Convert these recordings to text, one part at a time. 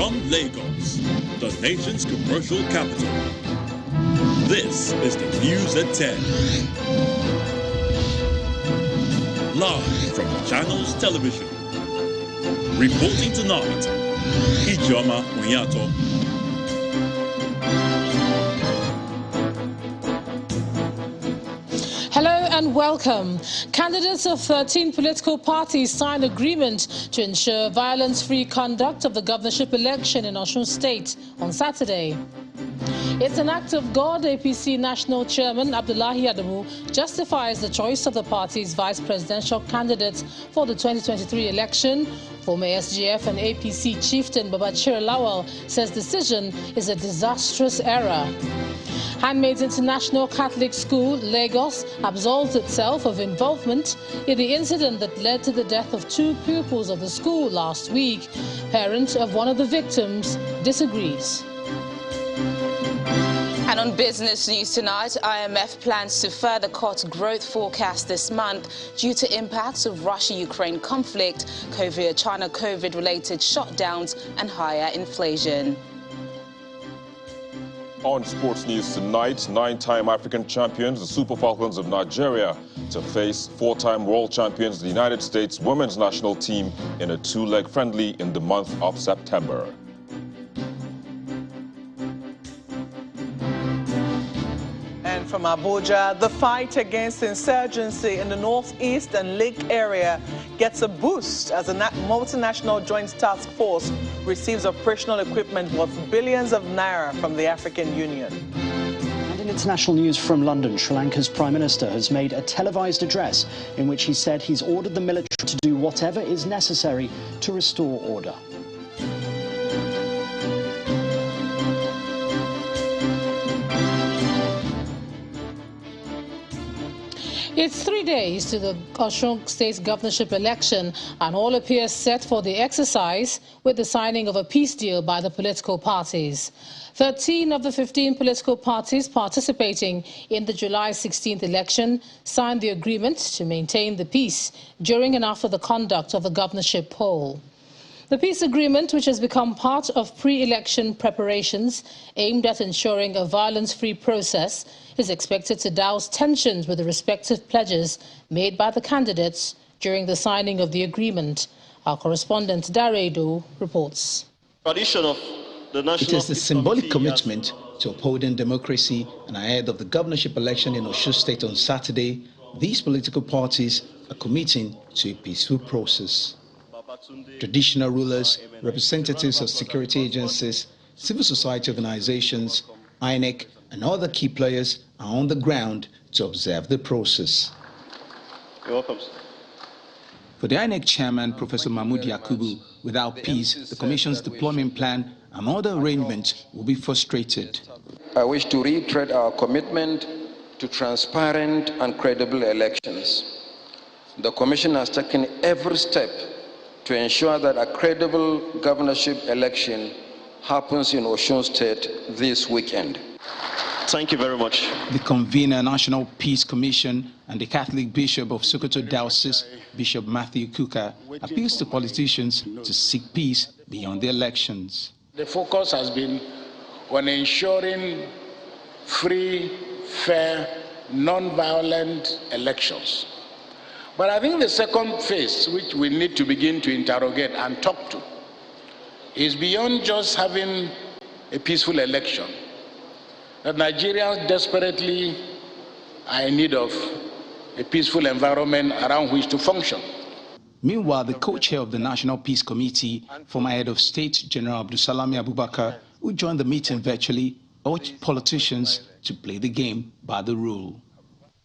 from Lagos, the nation's commercial capital. This is the News at 10. Live from Channels Television. Reporting tonight, Ijoma Onyato. Hello and welcome. Candidates of 13 political parties signed agreement to ensure violence-free conduct of the governorship election in Osun State on Saturday. It's an act of God, APC National Chairman Abdullahi Adamu justifies the choice of the party's vice presidential candidate for the 2023 election. Former SGF and APC chieftain Babachir Lawal says decision is a disastrous error. Handmaids International Catholic School, Lagos, absolved itself of involvement in the incident that led to the death of 2 pupils of the school last week. Parent of one of the victims disagrees. And on business news tonight, IMF plans to further cut growth forecast this month due to impacts of Russia-Ukraine conflict, China COVID-related shutdowns and higher inflation. On sports news tonight, 9-time African champions, the Super Falcons of Nigeria, to face 4-time world champions, the United States women's national team, in a 2-leg friendly in the month of September. And from Abuja, the fight against insurgency in the northeast and Lake area gets a boost as a multinational joint task force receives operational equipment worth billions of naira from the African Union. And in international news from London, Sri Lanka's Prime Minister has made a televised address in which he said he's ordered the military to do whatever is necessary to restore order. It's 3 days to the Osun State governorship election, and all appears set for the exercise with the signing of a peace deal by the political parties. 13 of the 15 political parties participating in the July 16th election signed the agreement to maintain the peace during and after the conduct of the governorship poll. The peace agreement, which has become part of pre-election preparations aimed at ensuring a violence-free process, is expected to douse tensions with the respective pledges made by the candidates during the signing of the agreement. Our correspondent Daredo reports. It is the symbolic commitment to upholding democracy, and ahead of the governorship election in Osun State on Saturday, these political parties are committing to a peaceful process. Traditional rulers, representatives of security agencies, civil society organizations, INEC, and other key players are on the ground to observe the process. You're welcome. For the INEC chairman, Professor Mahmoud Yakubu, without peace, the Commission's deployment plan and other arrangements will be frustrated. I wish to reiterate our commitment to transparent and credible elections. The Commission has taken every step to ensure that a credible governorship election happens in Osun State this weekend. Thank you very much. The convener, National Peace Commission, and the Catholic Bishop of Sokoto Diocese, Bishop Matthew Kuka, appeals to politicians to seek peace beyond the elections. The focus has been on ensuring free, fair, non-violent elections. But I think the second phase, which we need to begin to interrogate and talk to, is beyond just having a peaceful election. That Nigerians desperately are in need of a peaceful environment around which to function. Meanwhile, the co-chair of the National Peace Committee, former head of state, General Abdulsalami Abubakar, who joined the meeting virtually, urged politicians to play the game by the rule.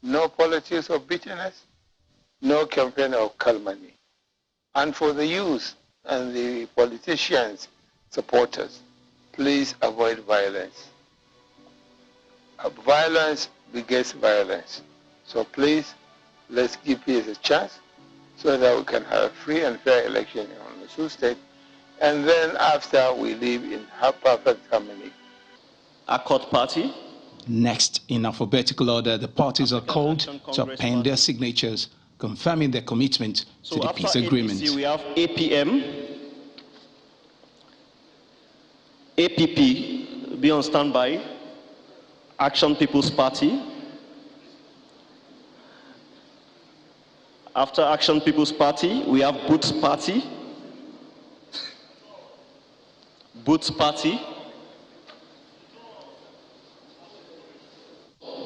No politics of bitterness, no campaign of calumny. And for the youth and the politicians, supporters, please avoid violence. Violence begets violence. So please, let's give peace a chance so that we can have a free and fair election in Osun State. And then after, we live in perfect harmony. Accord party? Next, in alphabetical order, the parties are called to append their signatures, confirming their commitment to the peace agreement. APC, we have APM, APP, be on standby. Action People's Party. After Action People's Party, we have Boots Party. Boots Party.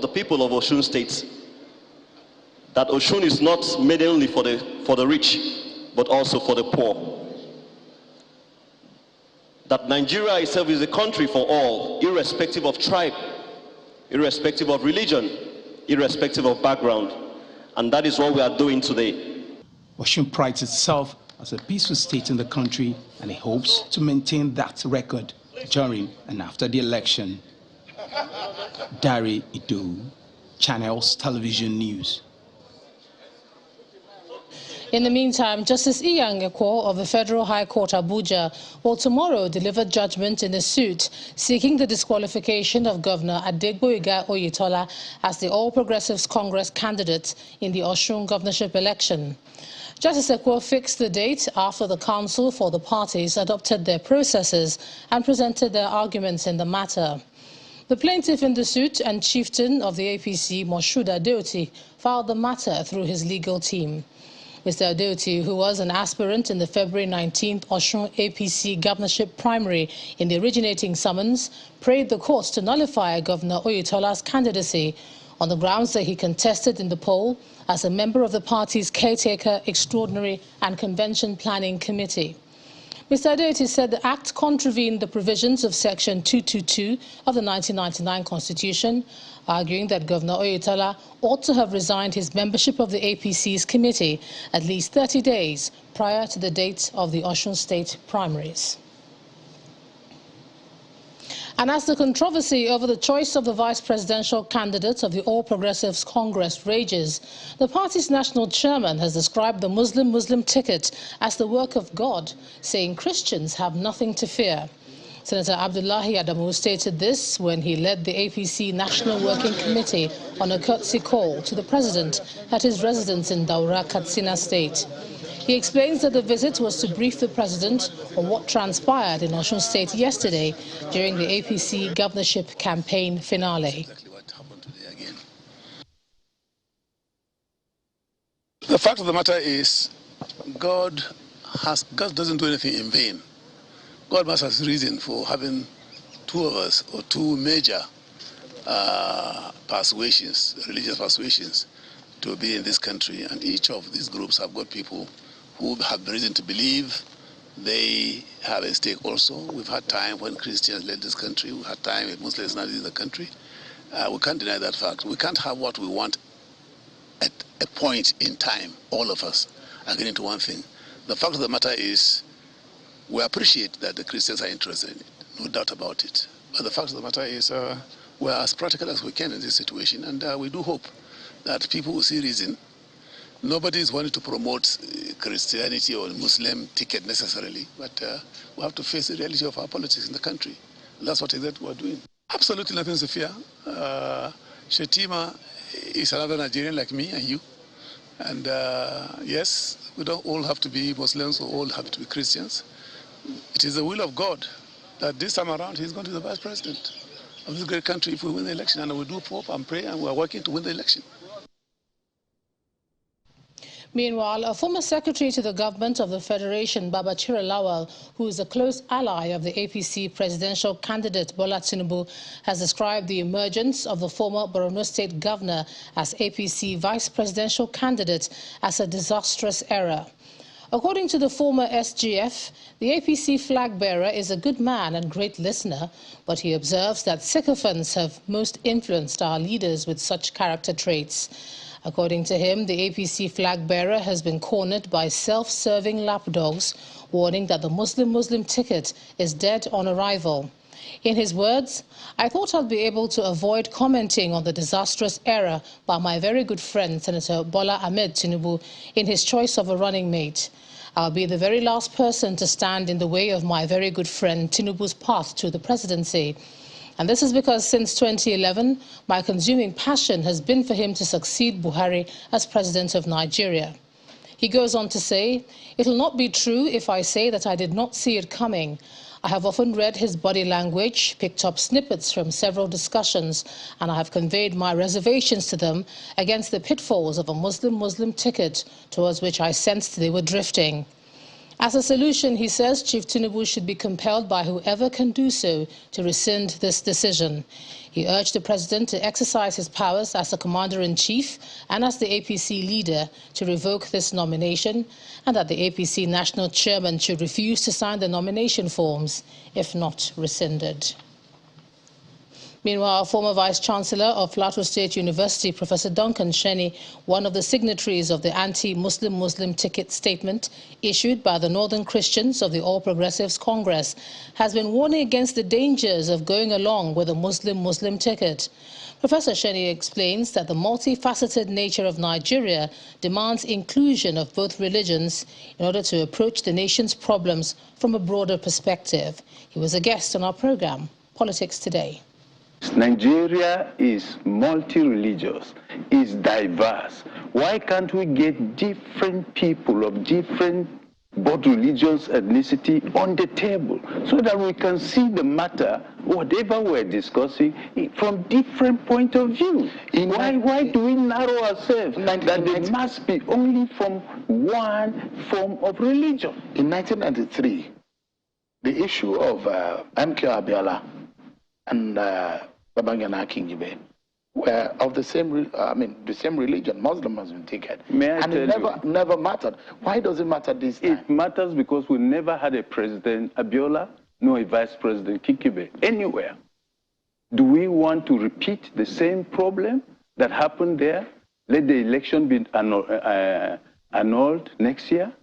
The people of Osun State, that Osun is not made only for the rich, but also for the poor. That Nigeria itself is a country for all, irrespective of tribe, irrespective of religion, irrespective of background. And that is what we are doing today. Osun prides itself as a peaceful state in the country, and it hopes to maintain that record during and after the election. Dari Ido, Channels Television News. In the meantime, Justice Iyang Ekwo of the Federal High Court Abuja will tomorrow deliver judgment in a suit seeking the disqualification of Governor Adegboyega Oyetola as the All Progressives Congress candidate in the Osun governorship election. Justice Ekwo fixed the date after the counsel for the parties adopted their processes and presented their arguments in the matter. The plaintiff in the suit and chieftain of the APC, Moshood Adeoti, filed the matter through his legal team. Mr. Adeoti, who was an aspirant in the February 19th Osun APC governorship primary in the originating summons, prayed the courts to nullify Governor Oyetola's candidacy on the grounds that he contested in the poll as a member of the party's Caretaker, Extraordinary and Convention Planning Committee. Mr. Adeoti said the act contravened the provisions of Section 222 of the 1999 Constitution, arguing that Governor Oyetola ought to have resigned his membership of the APC's committee at least 30 days prior to the date of the Osun State primaries. And as the controversy over the choice of the vice presidential candidate of the All Progressives Congress rages, the party's national chairman has described the Muslim ticket as the work of God, saying Christians have nothing to fear. Senator Abdullahi Adamu stated this when he led the APC National Working Committee on a courtesy call to the president at his residence in Daura, Katsina State. He explains that the visit was to brief the president on what transpired in Osun State yesterday during the APC governorship campaign finale. Exactly what happened today again. The fact of the matter is, God doesn't do anything in vain. God must have reason for having two of us, or two major persuasions, religious persuasions, to be in this country. And each of these groups have got people who have reason to believe they have a stake also. We've had time when Christians led this country. We've had time when Muslims not in the country. We can't deny that fact. We can't have what we want at a point in time, all of us agreeing to one thing. The fact of the matter is, we appreciate that the Christians are interested in it, no doubt about it. But the fact of the matter is, we're as practical as we can in this situation, and we do hope that people will see reason. Nobody is wanting to promote Christianity or Muslim ticket necessarily, but we have to face the reality of our politics in the country. And that's what exactly we're doing. Absolutely nothing to fear. Shetima is another Nigerian like me and you. And yes, we don't all have to be Muslims or all have to be Christians. It is the will of God that this time around he's going to be the vice president of this great country if we win the election. And we do hope and pray, and we're working to win the election. Meanwhile, a former secretary to the government of the Federation, Babachir Lawal, who is a close ally of the APC presidential candidate Bola Tinubu, has described the emergence of the former Borno State governor as APC vice presidential candidate as a disastrous error. According to the former SGF, the APC flag bearer is a good man and great listener, but he observes that sycophants have most influenced our leaders with such character traits. According to him, the APC flag bearer has been cornered by self-serving lapdogs, warning that the Muslim ticket is dead on arrival. In his words, I thought I'd be able to avoid commenting on the disastrous error by my very good friend, Senator Bola Ahmed Tinubu, in his choice of a running mate. I'll be the very last person to stand in the way of my very good friend Tinubu's path to the presidency. And this is because since 2011, my consuming passion has been for him to succeed Buhari as president of Nigeria. He goes on to say, it'll not be true if I say that I did not see it coming. I have often read his body language, picked up snippets from several discussions, and I have conveyed my reservations to them against the pitfalls of a Muslim-Muslim ticket towards which I sensed they were drifting. As a solution, he says, Chief Tinubu should be compelled by whoever can do so to rescind this decision. He urged the president to exercise his powers as the commander-in-chief and as the APC leader to revoke this nomination, and that the APC national chairman should refuse to sign the nomination forms if not rescinded. Meanwhile, former Vice-Chancellor of Plateau State University, Professor Duncan Shenny, one of the signatories of the anti-Muslim ticket statement issued by the Northern Christians of the All Progressives Congress, has been warning against the dangers of going along with a Muslim ticket. Professor Shenny explains that the multifaceted nature of Nigeria demands inclusion of both religions in order to approach the nation's problems from a broader perspective. He was a guest on our program, Politics Today. Nigeria is multi-religious, is diverse. Why can't we get different people of different both religions, ethnicity on the table so that we can see the matter, whatever we're discussing, from different point of view? Why do we narrow ourselves that there must be only from one form of religion? In 1993, the issue of MK Abiola and Babangana Kingibe were of the same religion, Muslim ticket. And it never mattered. Why does it matter this time? It matters because we never had a president, Abiola, nor a vice president, Kingibe, anywhere. Do we want to repeat the same problem that happened there? Let the election be annulled next year?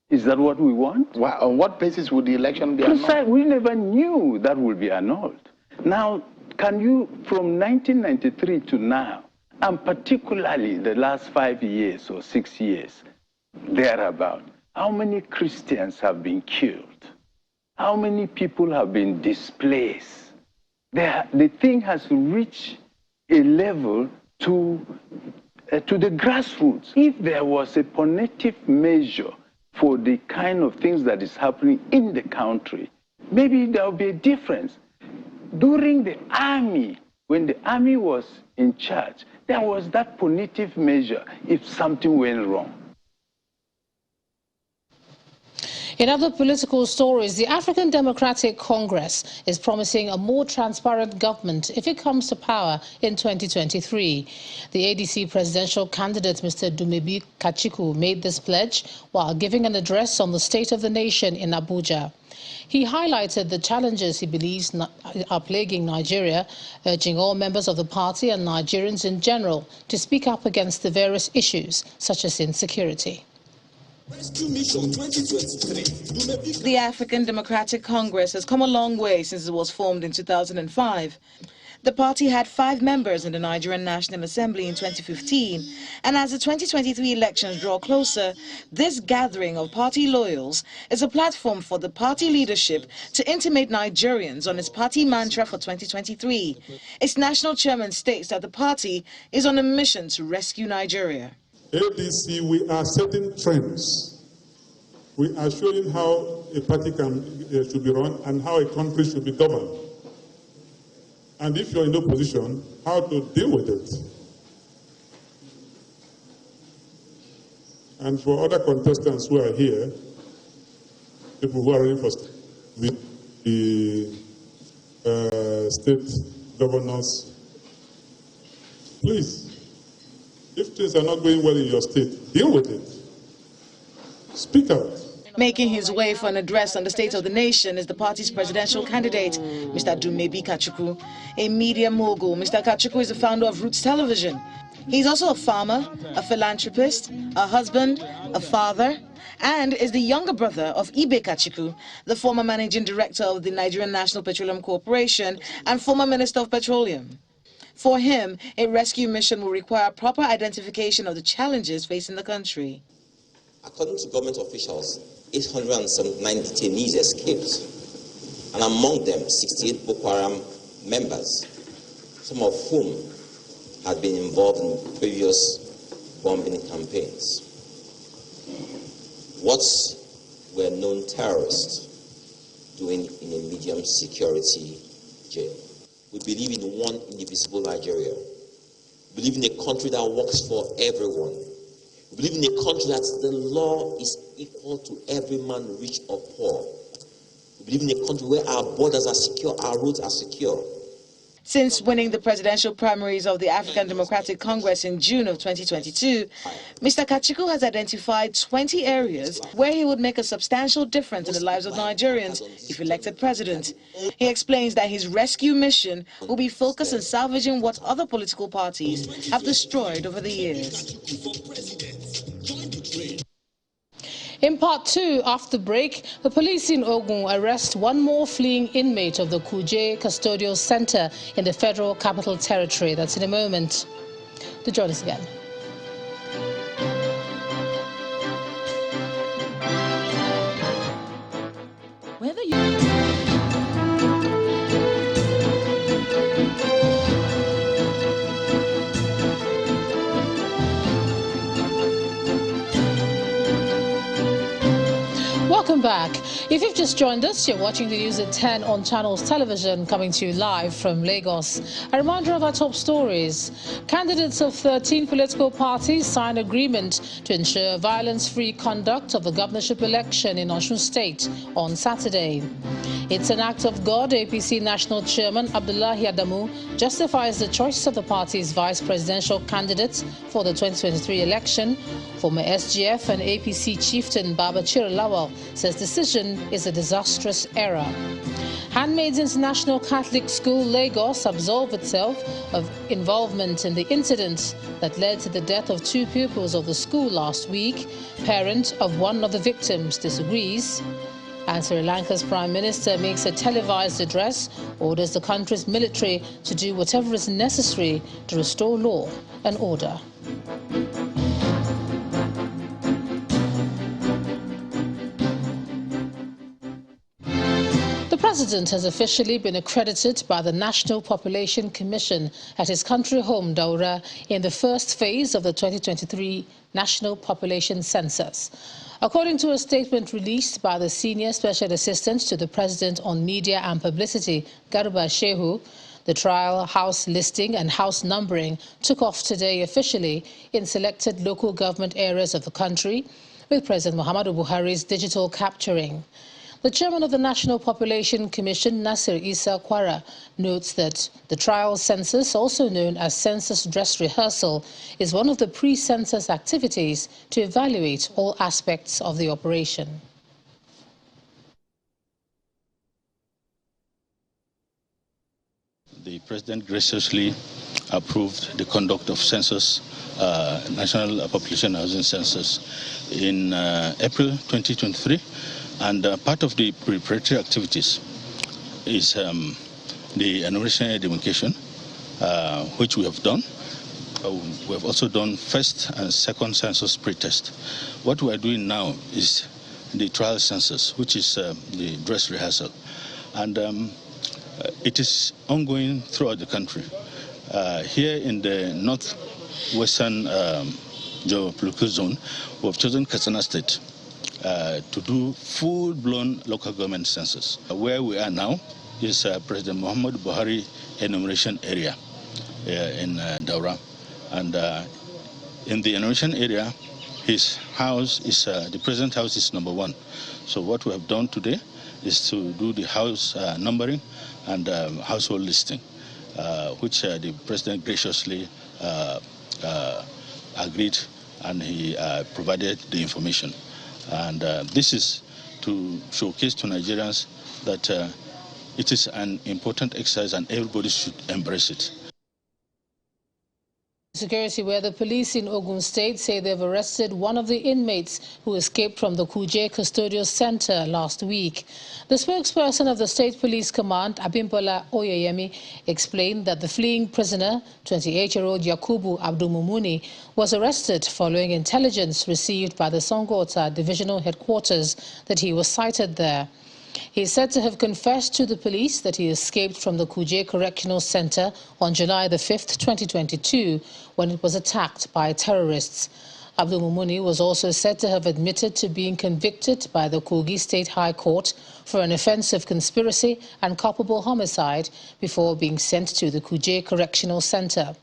Is that what we want? On what basis would the election be annulled? We never knew that would be annulled. Now, can you, from 1993 to now, and particularly the last 5 years or 6 years, thereabout, how many Christians have been killed? How many people have been displaced? The thing has reached a level to the grassroots. If there was a punitive measure for the kind of things that is happening in the country, maybe there will be a difference. During the army, when the army was in charge, there was that punitive measure if something went wrong. In other political stories, the African Democratic Congress is promising a more transparent government if it comes to power in 2023. The ADC presidential candidate, Mr. Dumebi Kachiku, made this pledge while giving an address on the state of the nation in Abuja. He highlighted the challenges he believes are plaguing Nigeria, urging all members of the party and Nigerians in general to speak up against the various issues, such as insecurity. The African Democratic Congress has come a long way since it was formed in 2005. The party had 5 members in the Nigerian National Assembly in 2015, and as the 2023 elections draw closer, this gathering of party loyals is a platform for the party leadership to intimate Nigerians on its party mantra for 2023. Its national chairman states that the party is on a mission to rescue Nigeria. ADC, we are setting trends. We are showing how a party should be run and how a country should be governed. And if you're in opposition, how to deal with it. And for other contestants who are here, people who are running for the state governors, please, if things are not going well in your state, deal with it. Speak out. Making his way for an address on the state of the nation is the party's presidential candidate, Mr. Dumebi Kachiku. A media mogul, Mr. Kachiku is the founder of Roots Television. He's also a farmer, a philanthropist, a husband, a father, and is the younger brother of Ibe Kachiku, the former managing director of the Nigerian National Petroleum Corporation and former Minister of Petroleum. For him, a rescue mission will require proper identification of the challenges facing the country. According to government officials, 879 detainees escaped, and among them 68 Boko Haram members, some of whom had been involved in previous bombing campaigns. What were known terrorists doing in a medium security jail. We believe in one indivisible Nigeria. We believe in a country that works for everyone. We believe in a country that the law is equal to every man, rich or poor. We believe in a country where our borders are secure, our roads are secure. Since winning the presidential primaries of the African Democratic Congress in June of 2022, Mr. Kachikwu has identified 20 areas where he would make a substantial difference in the lives of Nigerians if elected president. He explains that his rescue mission will be focused on salvaging what other political parties have destroyed over the years. In part two, after the break, the police in Ogun arrest one more fleeing inmate of the Kuje Custodial Center in the Federal Capital Territory. That's in a moment. To join us again. Whether you... Welcome back. If you've just joined us, you're watching the news at 10 on Channels Television, coming to you live from Lagos. A reminder of our top stories. Candidates of 13 political parties sign agreement to ensure violence-free conduct of the governorship election in Osun State on Saturday. It's an act of God, APC National Chairman Abdullahi Adamu justifies the choice of the party's vice presidential candidates for the 2023 election. Former SGF and APC chieftain Babachir Lawal says decision is a disastrous error. Handmaids International Catholic School, Lagos, absolved itself of involvement in the incident that led to the death of 2 pupils of the school last week. Parent of one of the victims disagrees. And Sri Lanka's Prime Minister makes a televised address, orders the country's military to do whatever is necessary to restore law and order. The President has officially been accredited by the National Population Commission at his country home, Daura, in the first phase of the 2023 National Population Census. According to a statement released by the Senior Special Assistant to the President on Media and Publicity, Garba Shehu, the trial, house listing and house numbering took off today officially in selected local government areas of the country, with President Muhammadu Buhari's digital capturing. The chairman of the National Population Commission, Nasir Isa Kwara, notes that the trial census, also known as census dress rehearsal, is one of the pre-census activities to evaluate all aspects of the operation. The President graciously approved the conduct of census, National Population Housing Census, in April 2023. And part of the preparatory activities is the enumeration identification, which we have done. We have also done first and second census pretest. What we are doing now is the trial census, which is the dress rehearsal. And it is ongoing throughout the country. Here in the northwestern geopolitical zone, we have chosen Katsina State to do full-blown local government census. Where we are now is President Muhammadu Buhari enumeration area in Daura. And in the enumeration area, his house is, the president's house is number 1. So what we have done today is to do the house numbering and household listing, which the president graciously agreed, and he provided the information. And this is to showcase to Nigerians that it is an important exercise and everybody should embrace it. Security, where the police in Ogun State say they've arrested one of the inmates who escaped from the Kuje Custodial Center last week. The spokesperson of the State Police Command, Abimbola Oyeyemi, explained that the fleeing prisoner, 28-year-old Yakubu Abdulmumuni, was arrested following intelligence received by the Songota Divisional Headquarters that he was sighted there. He is said to have confessed to the police that he escaped from the Kuje Correctional Center on July the 5th, 2022, when it was attacked by terrorists. Abdul Mumuni was also said to have admitted to being convicted by the Kogi State High Court for an offence of conspiracy and culpable homicide before being sent to the Kuje Correctional Centre.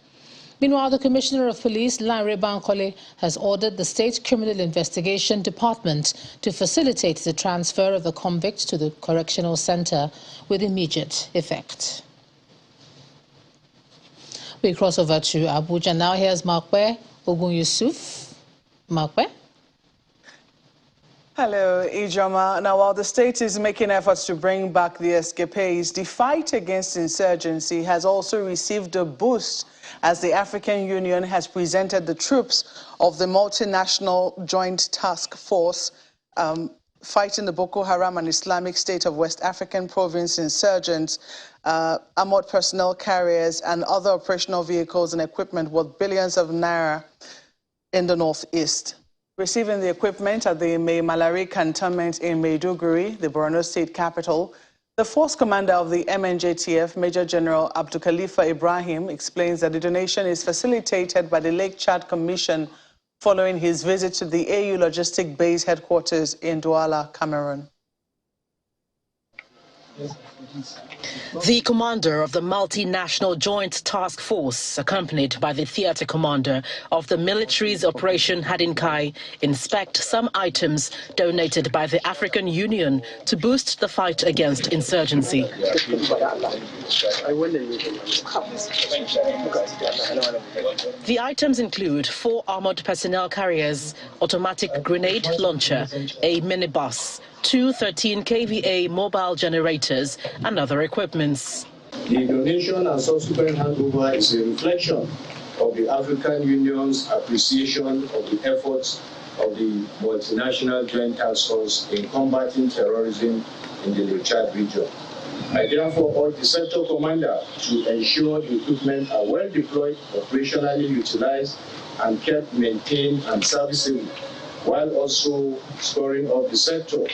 Meanwhile, the Commissioner of Police, Lanre Bankole, has ordered the State Criminal Investigation Department to facilitate the transfer of the convict to the Correctional Centre with immediate effect. We cross over to Abuja now. Here's Markwe Ogun Yusuf. Markwe. Hello, Ijoma. Now, while the state is making efforts to bring back the escapades, the fight against insurgency has also received a boost as the African Union has presented the troops of the multinational joint task force fighting the Boko Haram and Islamic State of West African province insurgents, armored personnel carriers and other operational vehicles and equipment worth billions of naira in the northeast. Receiving the equipment at the Mai Malari cantonment in Maiduguri, the Borno state capital, the force commander of the MNJTF, Major General Abdul Khalifa Ibrahim, explains that the donation is facilitated by the Lake Chad Commission following his visit to the AU Logistic Base headquarters in Douala, Cameroon. The commander of the multinational joint task force, accompanied by the theater commander of the military's Operation Hadinkai, inspect some items donated by the African Union to boost the fight against insurgency. The items include 4 armored personnel carriers, automatic grenade launcher, a minibus, 2 13 kVA mobile generators and other equipments. The donation and subsequent handover is a reflection of the African Union's appreciation of the efforts of the multinational joint task force in combating terrorism in the Lake Chad region. I therefore urge the sector commander to ensure the equipment are well deployed, operationally utilized, and kept maintained and serviceable, while also spurring up the sector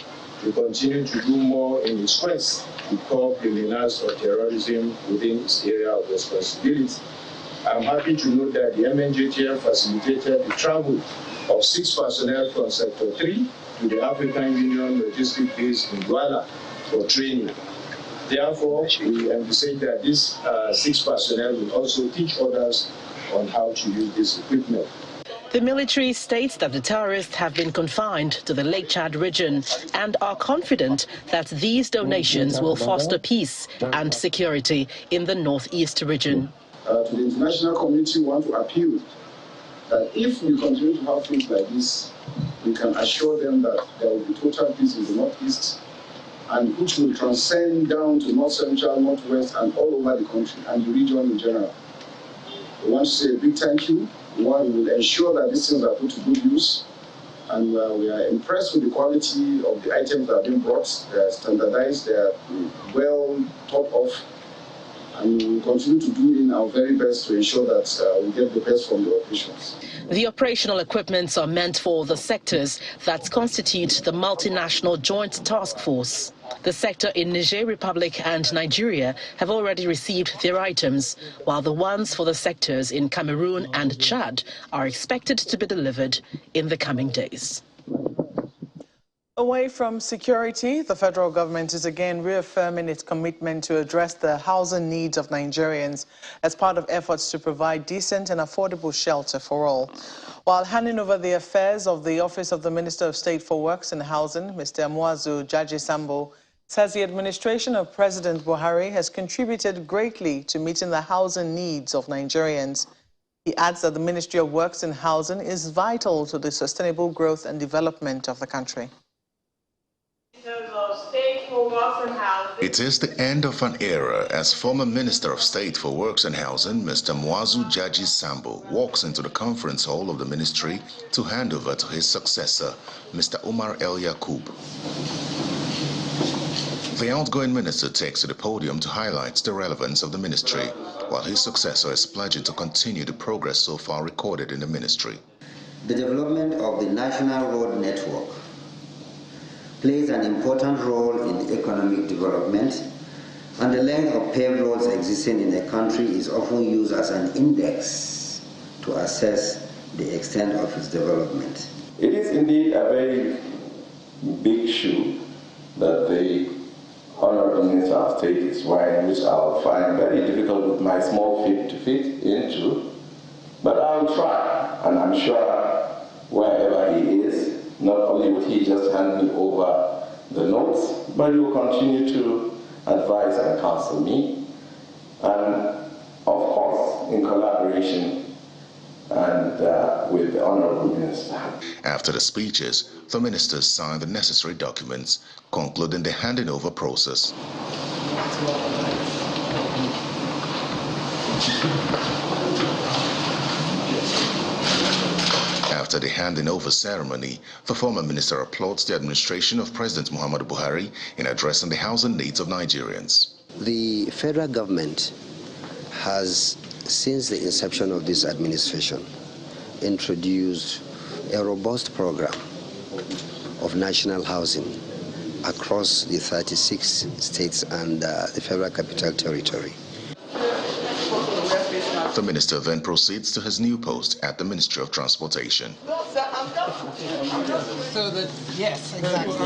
to continue to do more in its quest to curb the menace of terrorism within its area of responsibility. I'm happy to note that the MNJTF facilitated the travel of 6 personnel from Sector 3 to the African Union logistic base in Douala for training. Therefore, we envisage that these 6 personnel will also teach others on how to use this equipment. The military states that the terrorists have been confined to the Lake Chad region and are confident that these donations will foster peace and security in the northeast region. To the international community, we want to appeal that if we continue to have things like this, we can assure them that there will be total peace in the northeast, and which will transcend down to north central, northwest, and all over the country and the region in general. We want to say a big thank you. We will ensure that these things are put to good use, and we are impressed with the quality of the items that have been brought. They are standardized, they are well thought of, and we will continue to do in our very best to ensure that we get the best from the operations. The operational equipments are meant for the sectors that constitute the multinational joint task force. The sector in Niger Republic and Nigeria have already received their items, while the ones for the sectors in Cameroon and Chad are expected to be delivered in the coming days. Away from security, the federal government is again reaffirming its commitment to address the housing needs of Nigerians as part of efforts to provide decent and affordable shelter for all. While handing over the affairs of the Office of the Minister of State for Works and Housing, Mr. Muazu Jaji Sambo says the administration of President Buhari has contributed greatly to meeting the housing needs of Nigerians. He adds that the Ministry of Works and Housing is vital to the sustainable growth and development of the country. It is the end of an era as former Minister of State for Works and Housing, Mr. Muazu Jaji Sambo, walks into the conference hall of the ministry to hand over to his successor, Mr. Umar El Yakub. The outgoing minister takes to the podium to highlight the relevance of the ministry, while his successor is pledging to continue the progress so far recorded in the ministry. The development of the national road network plays an important role in the economic development, and the length of paved roads existing in the country is often used as an index to assess the extent of its development. It is indeed a very big shoe that the Honorable Minister of State is wearing, which I'll find very difficult with my small feet to fit into, but I'll try, and I'm sure wherever he is, not only would he just hand me over the notes, but he will continue to advise and counsel me, and of course, in collaboration and with the Honorable Minister. After the speeches, the ministers signed the necessary documents, concluding the handing over process. After the handing over ceremony, the former minister applauds the administration of President Muhammadu Buhari in addressing the housing needs of Nigerians. The federal government has, since the inception of this administration, introduced a robust program of national housing across the 36 states and the Federal Capital Territory. The minister then proceeds to his new post at the Ministry of Transportation. Yes, exactly.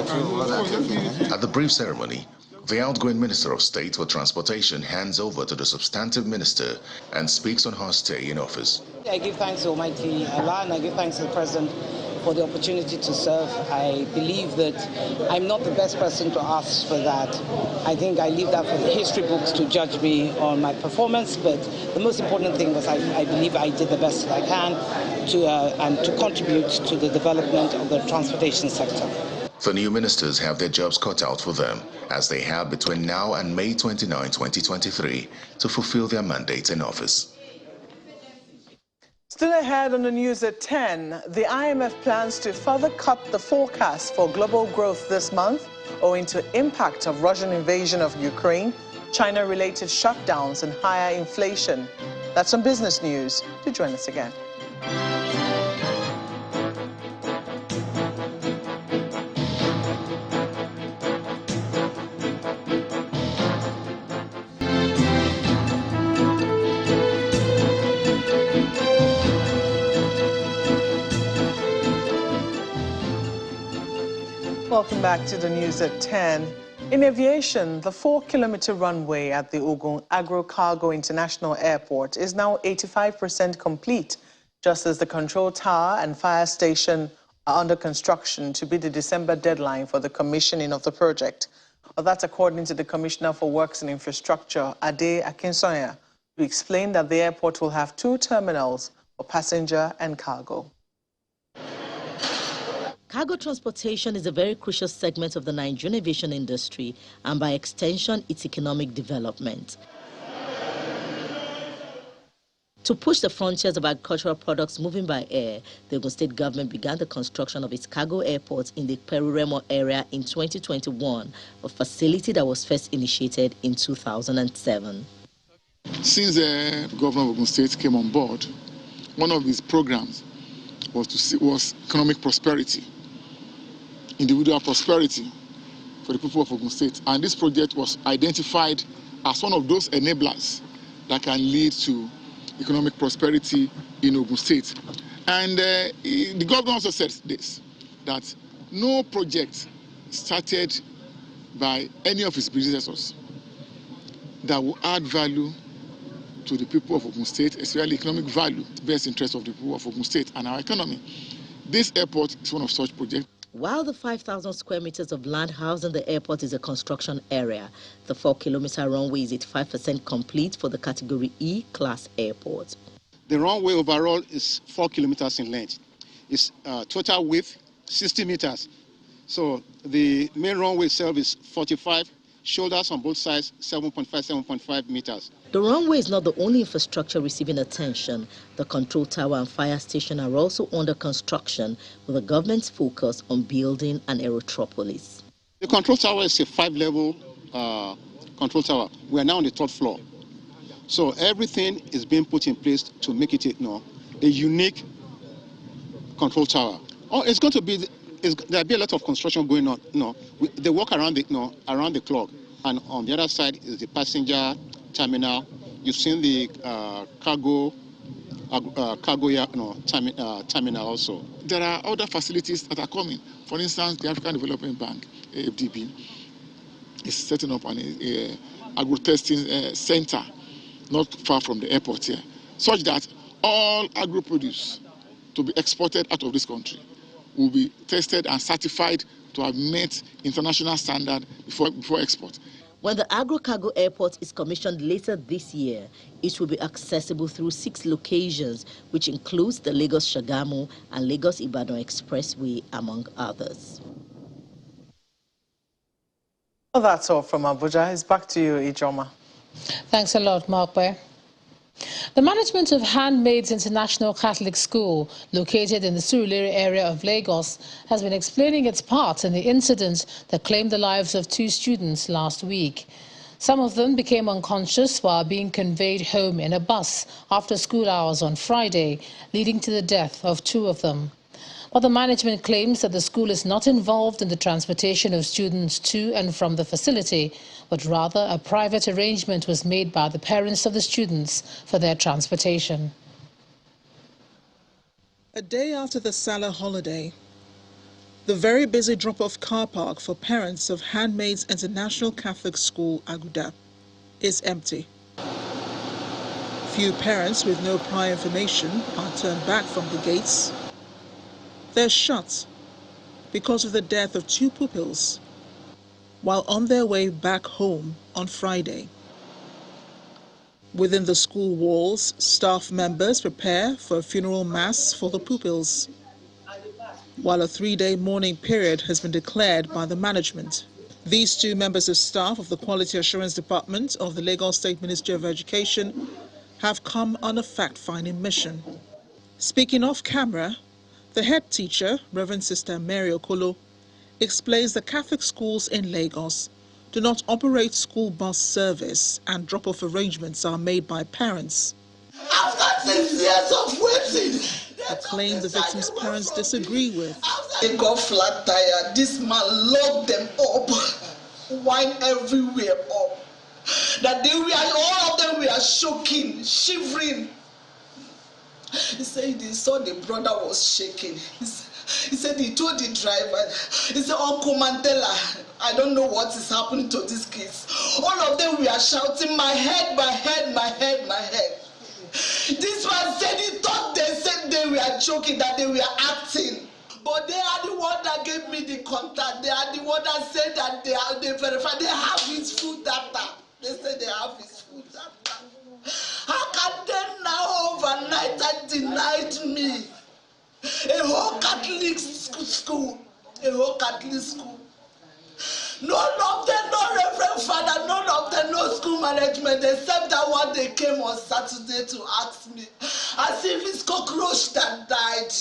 At the brief ceremony, the outgoing Minister of State for Transportation hands over to the substantive minister and speaks on her stay in office. I give thanks to Almighty Allah and I give thanks to the President for the opportunity to serve. I believe that I'm not the best person to ask for that. I think I leave that for the history books to judge me on my performance, but the most important thing was I believe I did the best that I can to contribute to the development of the transportation sector. The new ministers have their jobs cut out for them, as they have between now and May 29, 2023, to fulfill their mandate in office. Still ahead on the news at 10, the IMF plans to further cut the forecast for global growth this month owing to impact of Russian invasion of Ukraine, China-related shutdowns and higher inflation. That's some business news. Do join us again. Welcome back to the news at 10. In aviation, the 4-kilometer runway at the Ogun Agro-Cargo International Airport is now 85% complete, just as the control tower and fire station are under construction to be the December deadline for the commissioning of the project. Well, that's according to the Commissioner for Works and Infrastructure, Ade Akinsoya, who explained that the airport will have 2 terminals for passenger and cargo. Cargo transportation is a very crucial segment of the Nigerian aviation industry and by extension its economic development. To push the frontiers of agricultural products moving by air, the Ogun State government began the construction of its cargo airport in the Peruremo area in 2021, a facility that was first initiated in 2007. Since the governor of Ogun State came on board, one of his programs was economic prosperity, individual prosperity for the people of Ogun State. And this project was identified as one of those enablers that can lead to economic prosperity in Ogun State. And the governor also said this, that no project started by any of his predecessors that will add value to the people of Ogun State, especially economic value, the best interest of the people of Ogun State and our economy. This airport is one of such projects. While the 5,000 square meters of land housing the airport is a construction area, the 4-kilometer runway is 85% complete for the Category E class airport. The runway overall is 4 kilometers in length. Its total width, 60 meters. So the main runway itself is 45, shoulders on both sides, 7.5 meters. The runway is not the only infrastructure receiving attention. The control tower and fire station are also under construction, with the government's focus on building an aerotropolis. The control tower is a 5-level control tower. We are now on the 3rd floor. So everything is being put in place to make it a unique control tower. It's going to be, there'll be a lot of construction going on. They work around the clock. And on the other side is the passenger terminal. You've seen the cargo cargo terminal also. There are other facilities that are coming. For instance, the African Development Bank, AFDB, is setting up an agro-testing center not far from the airport here, such that all agro-produce to be exported out of this country will be tested and certified to have met international standard before export. When the agro-cargo airport is commissioned later this year, it will be accessible through 6 locations, which includes the Lagos-Shagamu and Lagos-Ibadan Expressway, among others. Well, that's all from Abuja. It's back to you, Ijoma. Thanks a lot, Mark Bear. The management of Handmaids International Catholic School, located in the Surulere area of Lagos, has been explaining its part in the incident that claimed the lives of 2 students last week. Some of them became unconscious while being conveyed home in a bus after school hours on Friday, leading to the death of 2 of them. But the management claims that the school is not involved in the transportation of students to and from the facility, but rather a private arrangement was made by the parents of the students for their transportation. A day after the Salah holiday, the very busy drop-off car park for parents of Handmaids International Catholic School, Aguda, is empty. Few parents with no prior information are turned back from the gates. They're shut because of the death of 2 pupils while on their way back home on Friday. Within the school walls, staff members prepare for a funeral mass for the pupils, while a 3-day mourning period has been declared by the management. These 2 members of staff of the Quality Assurance Department of the Lagos State Ministry of Education have come on a fact-finding mission. Speaking off camera, the head teacher, Reverend Sister Mary Okolo, explains that Catholic schools in Lagos do not operate school bus service and drop-off arrangements are made by parents. After 6 years of waiting, A claim the victim's parents disagree with. They got flat tire. This man locked them up, wine everywhere up. That all of them were shaking, shivering. He said he saw the brother was shaking. He said he told the driver, he said, Uncle Mandela, I don't know what is happening to these kids. All of them were shouting, my head, my head, my head, my head. This man said he thought they said they were joking, that they were acting. But they are the one that gave me the contact. They are the one that said that they verified. They have his food data. They said they have his food data. How can they now overnight and denied me a whole Catholic school? A whole Catholic school. None of them, no Reverend Father, none of them, no school management, except that one they came on Saturday to ask me, as if it's cockroach that died.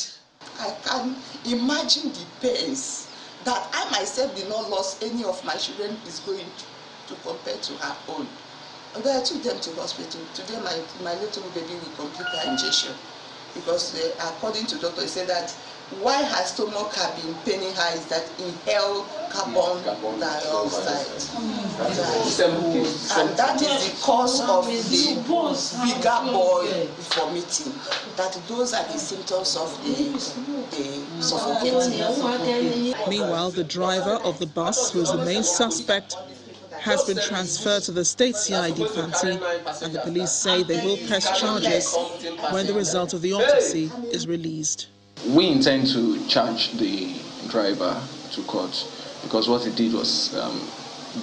I can imagine the pains that I myself did not lose any of my children is going to compare to her own. But I took them to hospital. Today my little baby will complete her injection because according to doctor, he said that why her stomach have been paining her is that inhaled carbon dioxide. And that is the cause of the bigger boy vomiting. That those are the symptoms of the suffocating. Meanwhile, the driver of the bus, who is the main suspect, has been transferred to the state CID Fanti, and the police say they will press charges when the result of the autopsy is released. We intend to charge the driver to court because what he did was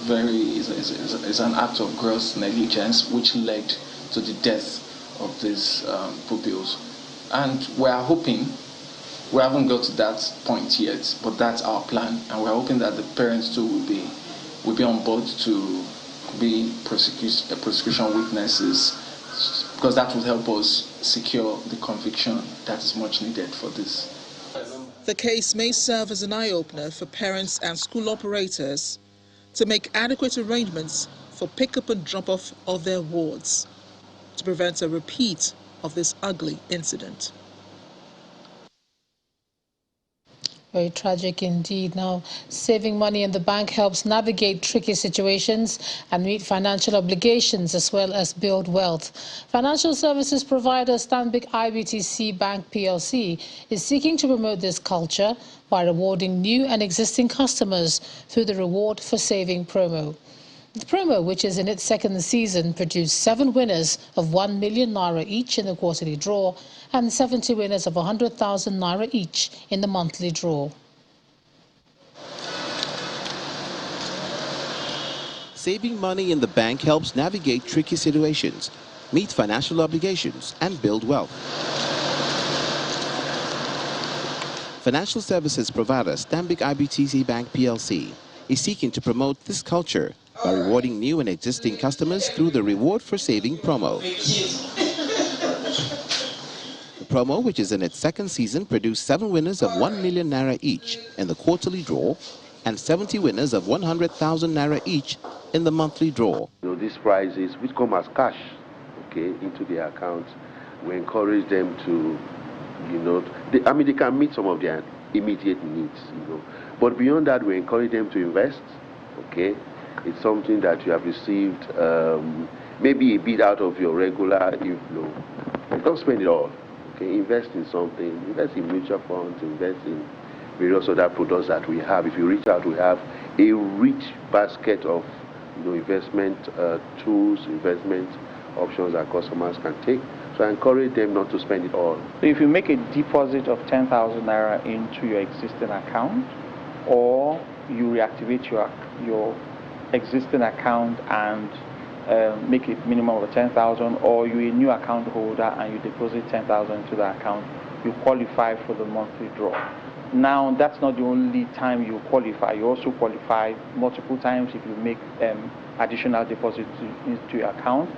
is an act of gross negligence which led to the death of these pupils. And we are hoping, we haven't got to that point yet, but that's our plan, and we're hoping that the parents too will be on board to be prosecution witnesses, because that will help us secure the conviction that is much needed for this. The case may serve as an eye-opener for parents and school operators to make adequate arrangements for pick-up and drop-off of their wards to prevent a repeat of this ugly incident. Very tragic indeed. Now, saving money in the bank helps navigate tricky situations and meet financial obligations as well as build wealth. Financial services provider Stanbic IBTC Bank PLC is seeking to promote this culture by rewarding new and existing customers through the Reward for Saving promo. The promo, which is in its second season, produced 7 winners of 1 million naira each in the quarterly draw and 70 winners of 100,000 naira each in the monthly draw. Saving money in the bank helps navigate tricky situations, meet financial obligations, and build wealth. Financial services provider Stanbic IBTC Bank PLC is seeking to promote this culture by rewarding new and existing customers through the Reward for Saving promo. The promo, which is in its second season, produced 7 winners of 1 million naira each in the quarterly draw and 70 winners of 100,000 naira each in the monthly draw. These prizes, which come as cash, into their accounts, we encourage them to, they can meet some of their immediate needs, But beyond that, we encourage them to invest, It's something that you have received, maybe a bit out of your regular inflow. Don't spend it all, Invest in something, invest in mutual funds, invest in various other products that we have. If you reach out, we have a rich basket of investment tools, investment options that customers can take. So I encourage them not to spend it all. So if you make a deposit of 10,000 naira into your existing account, or you reactivate your existing account and make it minimum of 10,000, or you're a new account holder and you deposit 10,000 into the account, you qualify for the monthly draw. Now, that's not the only time you qualify. You also qualify multiple times if you make additional deposits into your account.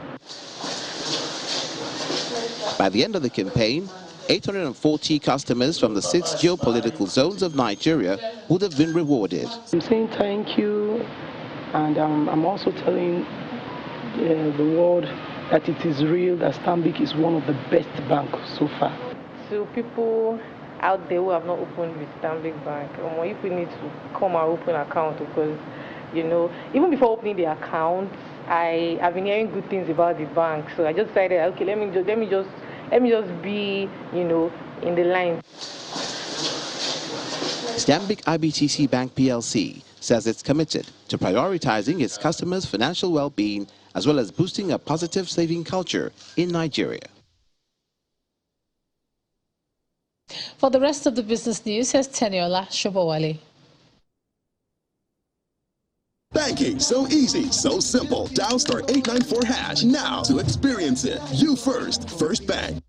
By the end of the campaign, 840 customers from the 6 geopolitical zones of Nigeria would have been rewarded. I'm saying thank you, and I'm also telling the world that it is real, that Stanbic is one of the best banks so far. So people out there who have not opened with Stanbic Bank, if we need to come and open an account, because even before opening the account, I've been hearing good things about the bank. So I just decided, okay, let me just be, in the line. Stanbic IBTC Bank PLC says it's committed to prioritizing its customers' financial well-being as well as boosting a positive saving culture in Nigeria. For the rest of the business news, here's Teniola Shobowale. Banking so easy, so simple. Dial *894# now to experience it. You first, First Bank.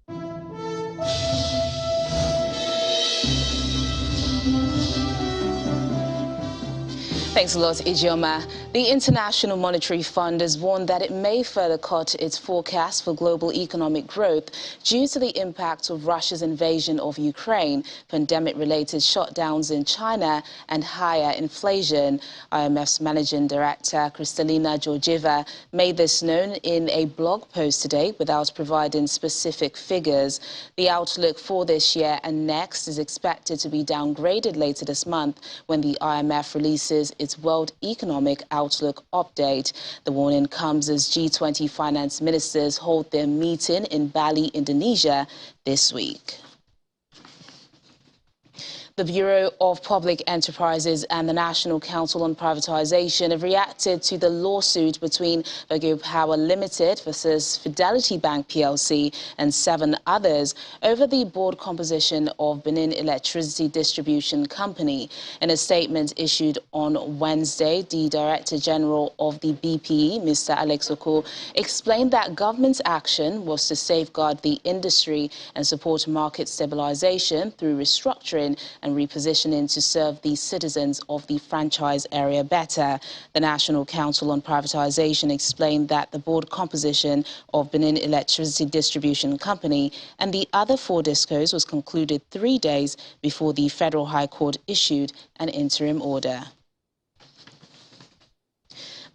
Thanks a lot, Ijeoma. The International Monetary Fund has warned that it may further cut its forecast for global economic growth due to the impact of Russia's invasion of Ukraine, pandemic-related shutdowns in China, and higher inflation. IMF's Managing Director, Kristalina Georgieva, made this known in a blog post today without providing specific figures. The outlook for this year and next is expected to be downgraded later this month when the IMF releases its World Economic Outlook update. The warning comes as G20 finance ministers hold their meeting in Bali, Indonesia this week. The Bureau of Public Enterprises and the National Council on Privatization have reacted to the lawsuit between Bagio Power Limited versus Fidelity Bank PLC and 7 others over the board composition of Benin Electricity Distribution Company. In a statement issued on Wednesday, the Director General of the BPE, Mr. Alex Oko, explained that government's action was to safeguard the industry and support market stabilization through restructuring and repositioning to serve the citizens of the franchise area better. The National Council on Privatization explained that the board composition of Benin Electricity Distribution Company and the other 4 discos was concluded 3 days before the Federal High Court issued an interim order.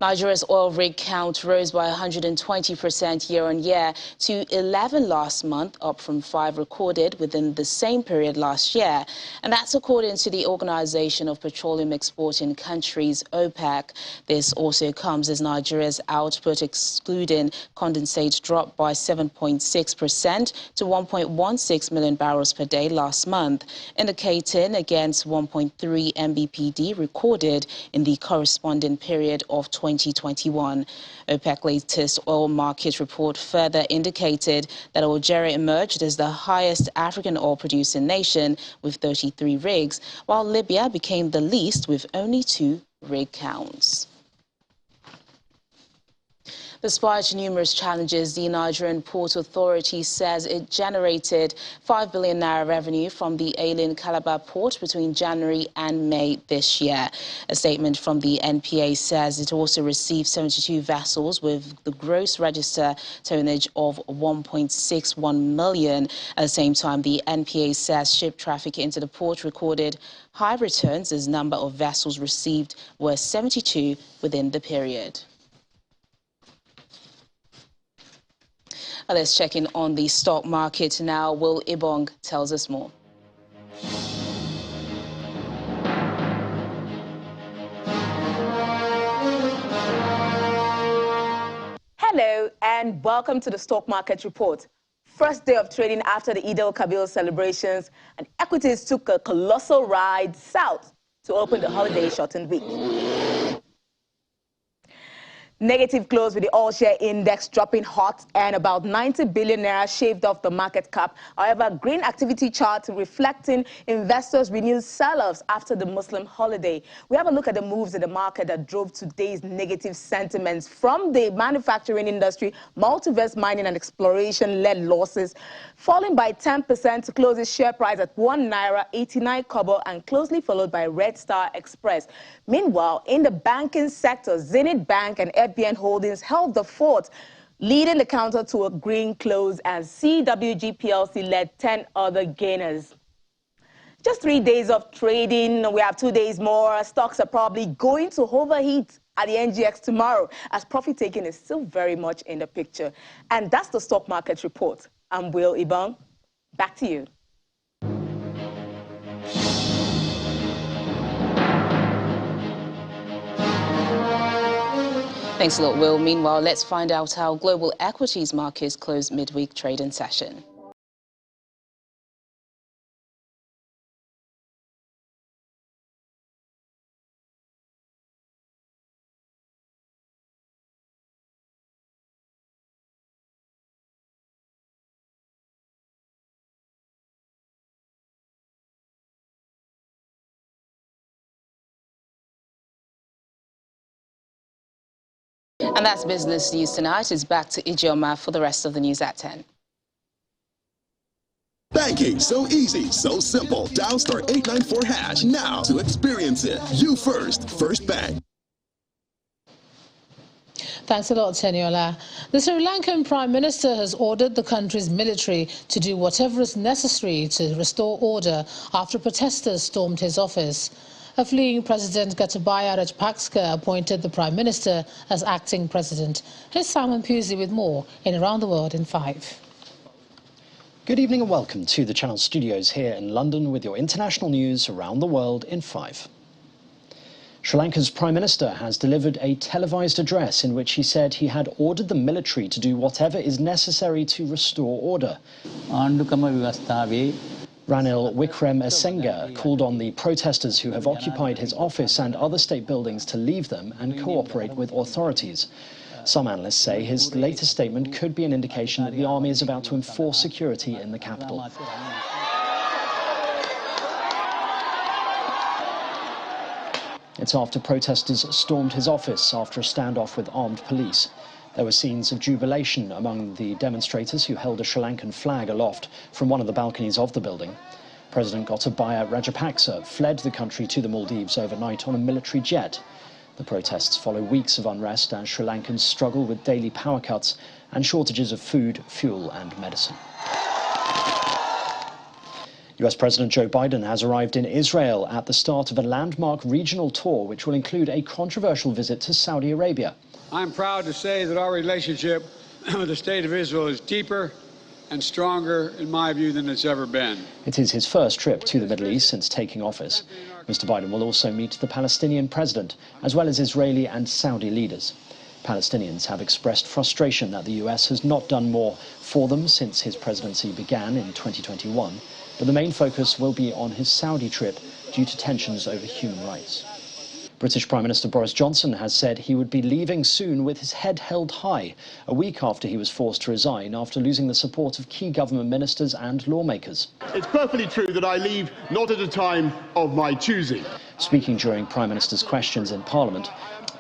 Nigeria's oil rig count rose by 120% year-on-year to 11 last month, up from 5 recorded within the same period last year. And that's according to the Organization of Petroleum Exporting Countries, OPEC. This also comes as Nigeria's output, excluding condensate, dropped by 7.6% to 1.16 million barrels per day last month, indicating against 1.3 mbpd recorded in the corresponding period of 2021. OPEC latest oil market report further indicated that Algeria emerged as the highest African oil-producing nation with 33 rigs, while Libya became the least with only 2 rig counts. Despite numerous challenges, the Nigerian Port Authority says it generated 5 billion naira revenue from the ailing Calabar port between January and May this year. A statement from the NPA says it also received 72 vessels with the gross register tonnage of 1.61 million. At the same time, the NPA says ship traffic into the port recorded high returns as number of vessels received were 72 within the period. Let's check in on the stock market now. Will Ibong tells us more. Hello and welcome to the Stock Market Report. First day of trading after the Eid al-Kabir celebrations, and equities took a colossal ride south to open the holiday-shortened week. Negative close with the all-share index dropping hot and about 90 billion naira shaved off the market cap. However, green activity chart reflecting investors' renewed sell-offs after the Muslim holiday. We have a look at the moves in the market that drove today's negative sentiments. From the manufacturing industry, multiverse mining and exploration led losses, falling by 10% to close its share price at 1 naira 89 kobo and closely followed by Red Star Express. Meanwhile, in the banking sector, Zenith Bank and FBN Holdings held the fort, leading the counter to a green close as CWG PLC led 10 other gainers. Just 3 days of trading. We have 2 days more. Stocks are probably going to overheat at the NGX tomorrow as profit taking is still very much in the picture. And that's the Stock Market Report. I'm Will Ibong. Back to you. Thanks a lot, Will. Meanwhile, let's find out how global equities markets closed midweek trading session. And that's business news tonight. It's back to Ijeoma for the rest of the news at 10. Banking, so easy, so simple. Dial *894# now to experience it. You first, First Bank. Thanks a lot, Teniola. The Sri Lankan Prime Minister has ordered the country's military to do whatever is necessary to restore order after protesters stormed his office. A fleeing President Gotabaya Rajapaksa appointed the Prime Minister as acting president. Here's Simon Pusey with more in Around the World in 5. Good evening and welcome to the Channel Studios here in London with your international news around the world in 5. Sri Lanka's Prime Minister has delivered a televised address in which he said he had ordered the military to do whatever is necessary to restore order. Ranil Wickremesinghe called on the protesters who have occupied his office and other state buildings to leave them and cooperate with authorities. Some analysts say his latest statement could be an indication that the army is about to enforce security in the capital. It's after protesters stormed his office after a standoff with armed police. There were scenes of jubilation among the demonstrators who held a Sri Lankan flag aloft from one of the balconies of the building. President Gotabaya Rajapaksa fled the country to the Maldives overnight on a military jet. The protests follow weeks of unrest as Sri Lankans struggle with daily power cuts and shortages of food, fuel and medicine. US President Joe Biden has arrived in Israel at the start of a landmark regional tour, which will include a controversial visit to Saudi Arabia. I'm proud to say that our relationship with the State of Israel is deeper and stronger, in my view, than it's ever been. It is his first trip to the Middle East since taking office. Mr. Biden will also meet the Palestinian president, as well as Israeli and Saudi leaders. Palestinians have expressed frustration that the US has not done more for them since his presidency began in 2021, but the main focus will be on his Saudi trip due to tensions over human rights. British Prime Minister Boris Johnson has said he would be leaving soon with his head held high, a week after he was forced to resign after losing the support of key government ministers and lawmakers. It's perfectly true that I leave not at a time of my choosing. Speaking during Prime Minister's questions in Parliament,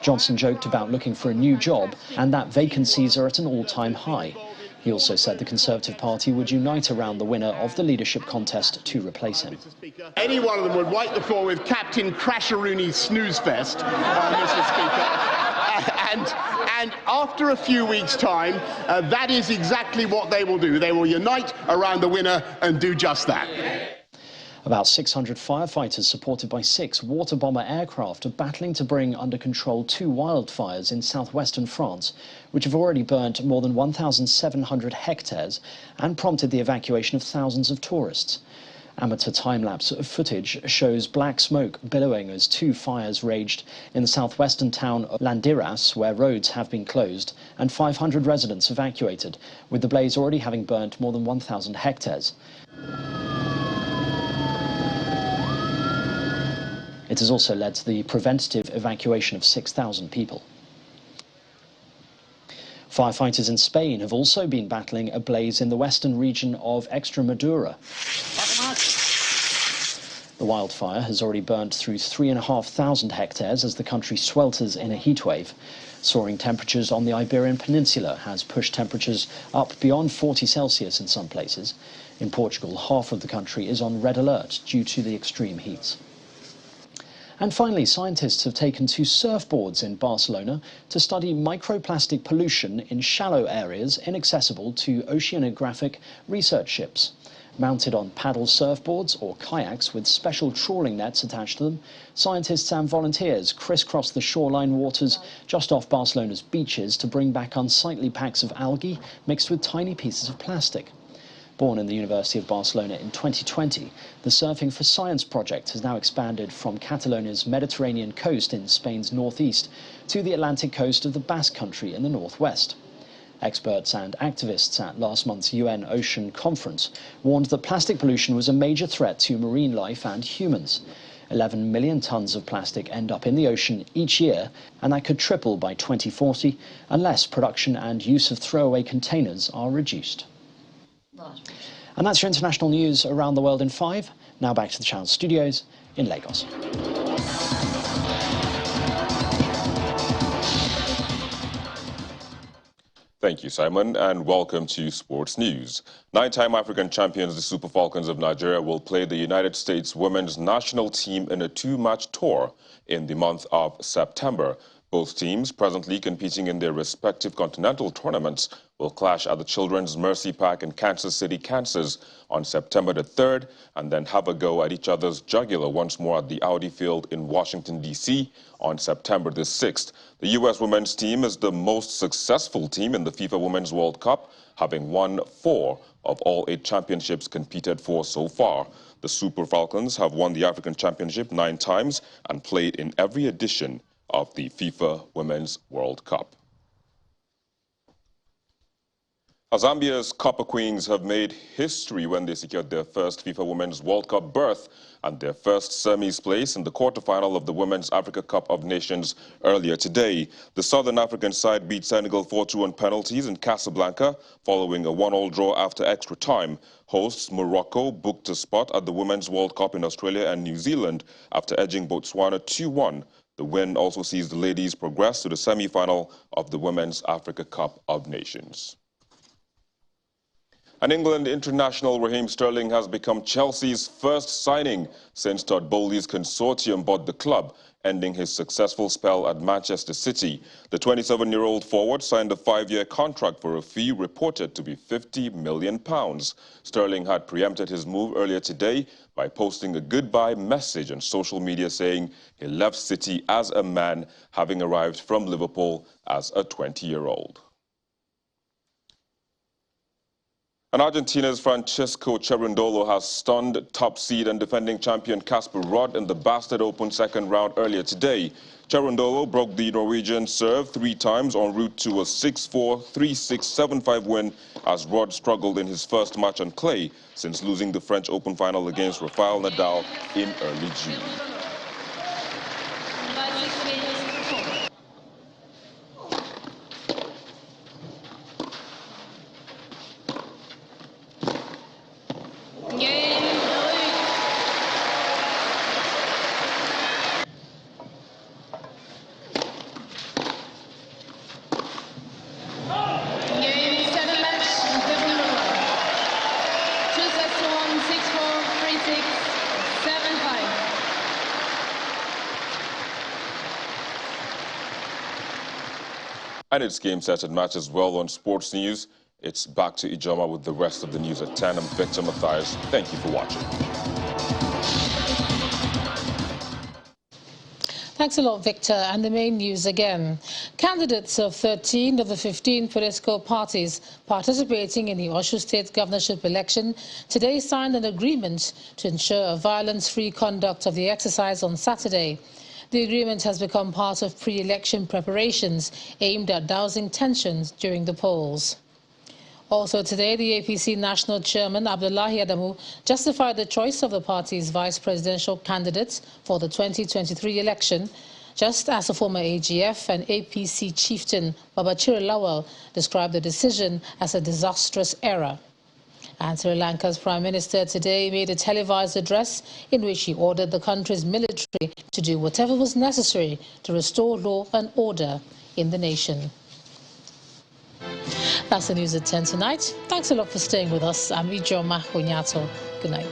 Johnson joked about looking for a new job and that vacancies are at an all-time high. He also said the Conservative Party would unite around the winner of the leadership contest to replace him. Any one of them would wipe the floor with Captain Crasheroony's snooze fest, Mr. Speaker. And after a few weeks' time, that is exactly what they will do. They will unite around the winner and do just that. About 600 firefighters supported by 6 water bomber aircraft are battling to bring under control 2 wildfires in southwestern France, which have already burnt more than 1,700 hectares and prompted the evacuation of thousands of tourists. Amateur time-lapse footage shows black smoke billowing as 2 fires raged in the southwestern town of Landiras, where roads have been closed and 500 residents evacuated, with the blaze already having burnt more than 1,000 hectares. It has also led to the preventative evacuation of 6,000 people. Firefighters in Spain have also been battling a blaze in the western region of Extremadura. The wildfire has already burnt through 3,500 hectares as the country swelters in a heatwave. Soaring temperatures on the Iberian Peninsula has pushed temperatures up beyond 40 Celsius in some places. In Portugal, half of the country is on red alert due to the extreme heats. And finally, scientists have taken 2 surfboards in Barcelona to study microplastic pollution in shallow areas inaccessible to oceanographic research ships. Mounted on paddle surfboards or kayaks with special trawling nets attached to them, scientists and volunteers crisscross the shoreline waters just off Barcelona's beaches to bring back unsightly packs of algae mixed with tiny pieces of plastic. Born in the University of Barcelona in 2020, the Surfing for Science project has now expanded from Catalonia's Mediterranean coast in Spain's northeast to the Atlantic coast of the Basque Country in the northwest. Experts and activists at last month's UN Ocean Conference warned that plastic pollution was a major threat to marine life and humans. 11 million tons of plastic end up in the ocean each year, and that could triple by 2040 unless production and use of throwaway containers are reduced. And that's your international news around the world in 5. Now back to the Channel studios in Lagos. Thank you, Simon, and welcome to Sports News. 9-time African champions, the Super Falcons of Nigeria, will play the United States women's national team in a 2-match tour in the month of September. Both teams, presently competing in their respective continental tournaments, will clash at the Children's Mercy Park in Kansas City, Kansas on September the 3rd, and then have a go at each other's jugular once more at the Audi Field in Washington, D.C. on September the 6th. The U.S. women's team is the most successful team in the FIFA Women's World Cup, having won 4 of all 8 championships competed for so far. The Super Falcons have won the African Championship 9 times and played in every edition of the FIFA Women's World Cup. Zambia's Copper Queens have made history when they secured their first FIFA Women's World Cup berth and their first semis place in the quarterfinal of the Women's Africa Cup of Nations earlier today. The Southern African side beat Senegal 4-2 on penalties in Casablanca following a 1-1 draw after extra time. Hosts Morocco booked a spot at the Women's World Cup in Australia and New Zealand after edging Botswana 2-1. The win also sees the ladies progress to the semi-final of the Women's Africa Cup of Nations. And England international Raheem Sterling has become Chelsea's first signing since Todd Bowley's consortium bought the club ending his successful spell at Manchester City. The 27-year-old forward signed a 5-year contract for a fee reported to be £50 million. Sterling had preempted his move earlier today by posting a goodbye message on social media saying he left City as a man, having arrived from Liverpool as a 20-year-old. And Argentina's Francesco Cerundolo has stunned top seed and defending champion Casper Ruud in the Bastard Open second round earlier today. Cerundolo broke the Norwegian serve 3 times en route to a 6-4, 3-6, 7-5 win as Ruud struggled in his first match on clay since losing the French Open final against Rafael Nadal in early June. And it's game, set, and match as well on Sports News. It's back to Ijoma with the rest of the news at 10. I'm Victor Matthias. Thank you for watching. Thanks a lot, Victor. And the main news again. Candidates of 13 of the 15 political parties participating in the Osho State governorship election today signed an agreement to ensure a violence-free conduct of the exercise on Saturday. The agreement has become part of pre-election preparations aimed at dousing tensions during the polls. Also today, the APC National Chairman Abdullahi Adamu justified the choice of the party's vice presidential candidates for the 2023 election, just as the former AGF and APC chieftain Babachir Lawal described the decision as a disastrous error. And Sri Lanka's Prime Minister today made a televised address in which he ordered the country's military to do whatever was necessary to restore law and order in the nation. That's the news at 10 tonight. Thanks a lot for staying with us. I'm Ijoma Onyato. Good night.